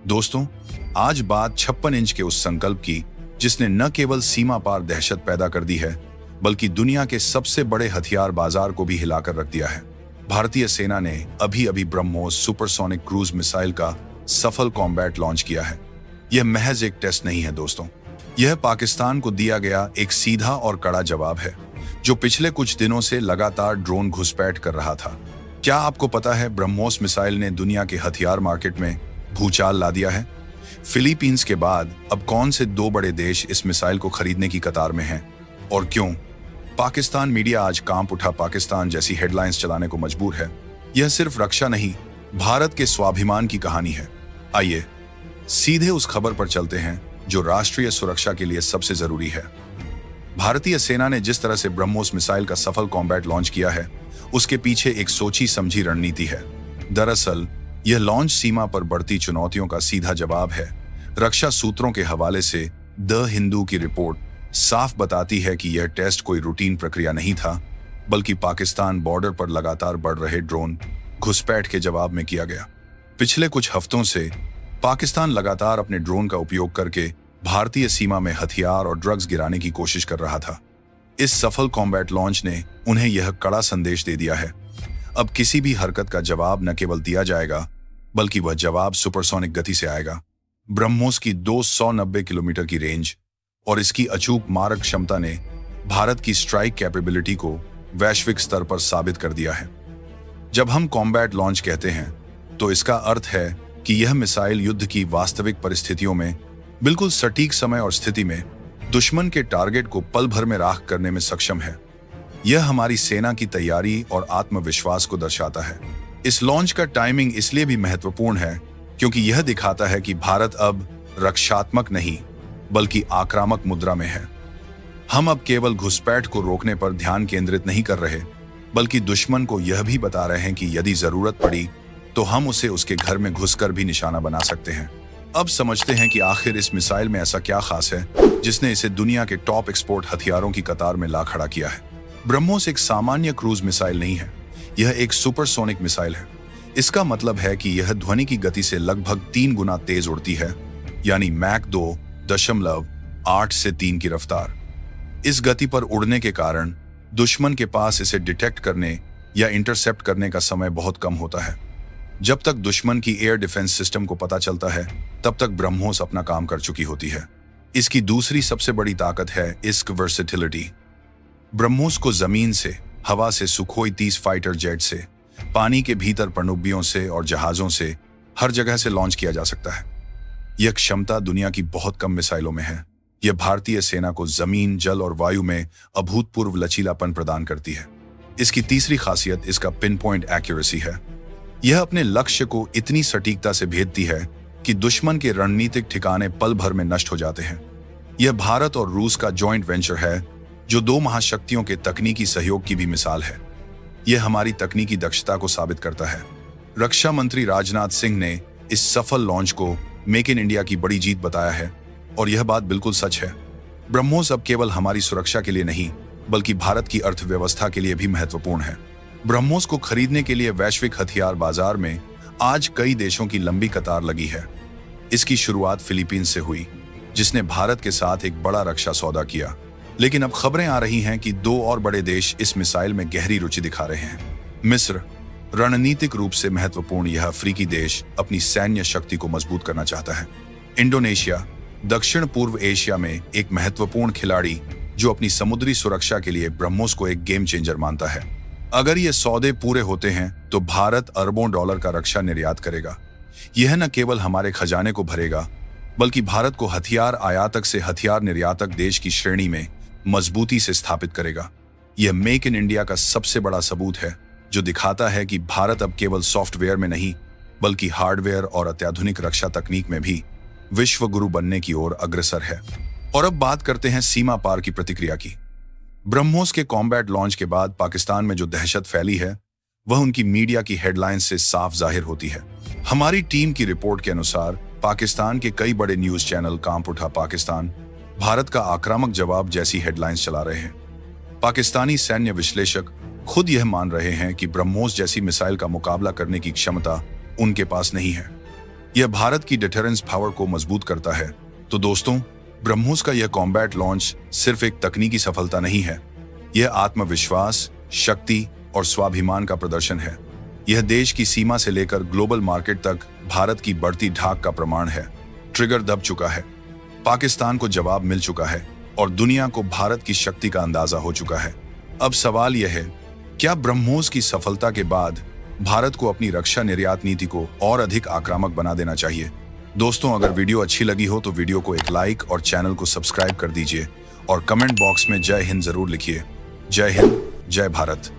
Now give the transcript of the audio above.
दोस्तों, आज बात 56 इंच के उस संकल्प की जिसने न केवल सीमा पार दहशत पैदा कर दी है, बल्कि दुनिया के सबसे बड़े हथियार बाजार को भी हिलाकर रख दिया है। भारतीय सेना ने अभी अभी ब्रह्मोस सुपरसोनिक क्रूज मिसाइल का सफल कॉम्बैट लॉन्च किया है। यह महज एक टेस्ट नहीं है दोस्तों, यह पाकिस्तान को दिया गया एक सीधा और कड़ा जवाब है, जो पिछले कुछ दिनों से लगातार ड्रोन घुसपैठ कर रहा था। क्या आपको पता है ब्रह्मोस मिसाइल ने दुनिया के हथियार मार्केट में भूचाल ला दिया है? फिलीपींस के बाद अब कौन से दो बड़े देश इस मिसाइल को खरीदने की कतार में हैं और क्यों? पाकिस्तान मीडिया आज कांप उठा पाकिस्तान जैसी हेडलाइंस चलाने को मजबूर है। यह सिर्फ रक्षा नहीं, भारत के स्वाभिमान की कहानी है। आइए सीधे उस खबर पर चलते हैं जो राष्ट्रीय सुरक्षा के लिए सबसे जरूरी है। भारतीय सेना ने जिस तरह से ब्रह्मोस मिसाइल का सफल कॉम्बैट लॉन्च किया है, उसके पीछे एक सोची समझी रणनीति है। दरअसल यह लॉन्च सीमा पर बढ़ती चुनौतियों का सीधा जवाब है। रक्षा सूत्रों के हवाले से द हिंदू की रिपोर्ट साफ बताती है कि यह टेस्ट कोई रूटीन प्रक्रिया नहीं था, बल्कि पाकिस्तान बॉर्डर पर लगातार बढ़ रहे ड्रोन घुसपैठ के जवाब में किया गया। पिछले कुछ हफ्तों से पाकिस्तान लगातार अपने ड्रोन का उपयोग करके भारतीय सीमा में हथियार और ड्रग्स गिराने की कोशिश कर रहा था। इस सफल कॉम्बैट लॉन्च ने उन्हें यह कड़ा संदेश दे दिया है, अब किसी भी हरकत का जवाब न केवल दिया जाएगा, बल्कि वह जवाब सुपरसोनिक गति से आएगा। ब्रह्मोस की 290 किलोमीटर की रेंज और इसकी अचूक मारक क्षमता ने भारत की स्ट्राइक कैपेबिलिटी को वैश्विक स्तर पर साबित कर दिया है। जब हम कॉम्बैट लॉन्च कहते हैं, तो इसका अर्थ है कि यह मिसाइल युद्ध की वास्तविक परिस्थितियों में बिल्कुल सटीक समय और स्थिति में दुश्मन के टारगेट को पल भर में राख करने में सक्षम है। यह हमारी सेना की तैयारी और आत्मविश्वास को दर्शाता है। इस लॉन्च का टाइमिंग इसलिए भी महत्वपूर्ण है क्योंकि यह दिखाता है कि भारत अब रक्षात्मक नहीं, बल्कि आक्रामक मुद्रा में है। हम अब केवल घुसपैठ को रोकने पर ध्यान केंद्रित नहीं कर रहे, बल्कि दुश्मन को यह भी बता रहे हैं कि यदि जरूरत पड़ी तो हम उसे उसके घर में घुसकर भी निशाना बना सकते हैं। अब समझते हैं कि आखिर इस मिसाइल में ऐसा क्या खास है जिसने इसे दुनिया के टॉप एक्सपोर्ट हथियारों की कतार में ला खड़ा किया है। ब्रह्मोस एक सामान्य क्रूज मिसाइल नहीं है, यह एक सुपरसोनिक मिसाइल है। इसका मतलब है कि यह ध्वनि की गति से लगभग 3 गुना तेज उड़ती है, यानी मैक 2.8 से 3 की रफ्तार। इस गति पर उड़ने के कारण दुश्मन के पास इसे डिटेक्ट करने या इंटरसेप्ट करने का समय बहुत कम होता है। जब तक दुश्मन की एयर डिफेंस सिस्टम को पता चलता है, तब तक ब्रह्मोस अपना काम कर चुकी होती है। इसकी दूसरी सबसे बड़ी ताकत है इसकी वर्सेटिलिटी। ब्रह्मोस को जमीन से, हवा से, सुखोई 30 फाइटर जेट से, पानी के भीतर पनडुब्बियों से और जहाजों से, हर जगह से लॉन्च किया जा सकता है। यह क्षमता दुनिया की बहुत कम मिसाइलों में है। यह भारतीय सेना को जमीन, जल और वायु में अभूतपूर्व लचीलापन प्रदान करती है। इसकी तीसरी खासियत इसका पिन पॉइंट एक्यूरेसी है। यह अपने लक्ष्य को इतनी सटीकता से भेदती है कि दुश्मन के रणनीतिक ठिकाने पल भर में नष्ट हो जाते हैं। यह भारत और रूस का जॉइंट वेंचर है, जो 2 महाशक्तियों के तकनीकी सहयोग की भी मिसाल है। यह हमारी तकनीकी दक्षता को साबित करता है। रक्षा मंत्री राजनाथ सिंह ने इस सफल लॉन्च को मेक इन इंडिया की बड़ी जीत बताया है, और यह बात बिल्कुल सच है। ब्रह्मोस अब केवल हमारी सुरक्षा के लिए नहीं, बल्कि भारत की अर्थव्यवस्था के लिए भी महत्वपूर्ण है। ब्रह्मोस को खरीदने के लिए वैश्विक हथियार बाजार में आज कई देशों की लंबी कतार लगी है। इसकी शुरुआत फिलीपींस से हुई, जिसने भारत के साथ एक बड़ा रक्षा सौदा किया। लेकिन अब खबरें आ रही हैं कि 2 और बड़े देश इस मिसाइल में गहरी रुचि दिखा रहे हैं। मिस्र, रणनीतिक रूप से महत्वपूर्ण यह अफ्रीकी देश, अपनी सैन्य शक्ति को मजबूत करना चाहता है। इंडोनेशिया, दक्षिण पूर्व एशिया में एक महत्वपूर्ण खिलाड़ी जो अपनी समुद्री सुरक्षा के लिए ब्रह्मोस को एक गेम चेंजर मानता है। अगर ये सौदे पूरे होते हैं तो भारत अरबों डॉलर का रक्षा निर्यात करेगा। यह न केवल हमारे खजाने को भरेगा, बल्कि भारत को हथियार आयातक से हथियार निर्यातक देश की श्रेणी में मजबूती से स्थापित करेगा। यह मेक इन इंडिया का सबसे बड़ा सबूत है, जो दिखाता है कि भारत अब केवल सॉफ्टवेयर में नहीं, बल्कि हार्डवेयर और अत्याधुनिक रक्षा तकनीक में भी विश्व गुरु बनने की ओर अग्रसर है। और अब बात करते हैं सीमा पार की प्रतिक्रिया की। ब्रह्मोस के कॉम्बैट लॉन्च के बाद पाकिस्तान में जो दहशत फैली है, वह उनकी मीडिया की हेडलाइंस से साफ जाहिर होती है। हमारी टीम की रिपोर्ट के अनुसार पाकिस्तान के कई बड़े न्यूज चैनल कांप उठा पाकिस्तान, भारत का आक्रामक जवाब जैसी हेडलाइंस चला रहे हैं। पाकिस्तानी सैन्य विश्लेषक खुद यह मान रहे हैं कि ब्रह्मोस जैसी मिसाइल का मुकाबला करने की क्षमता उनके पास नहीं है। यह भारत की डिटरेंस पावर को मजबूत करता है। तो दोस्तों, ब्रह्मोस का यह कॉम्बैट लॉन्च सिर्फ एक तकनीकी सफलता नहीं है, यह आत्मविश्वास, शक्ति और स्वाभिमान का प्रदर्शन है। यह देश की सीमा से लेकर ग्लोबल मार्केट तक भारत की बढ़ती ढाक का प्रमाण है। ट्रिगर दब चुका है, पाकिस्तान को जवाब मिल चुका है और दुनिया को भारत की शक्ति का अंदाजा हो चुका है। अब सवाल यह है, क्या ब्रह्मोस की सफलता के बाद भारत को अपनी रक्षा निर्यात नीति को और अधिक आक्रामक बना देना चाहिए? दोस्तों, अगर वीडियो अच्छी लगी हो तो वीडियो को एक लाइक और चैनल को सब्सक्राइब कर दीजिए और कमेंट बॉक्स में जय हिंद जरूर लिखिए। जय हिंद, जय भारत।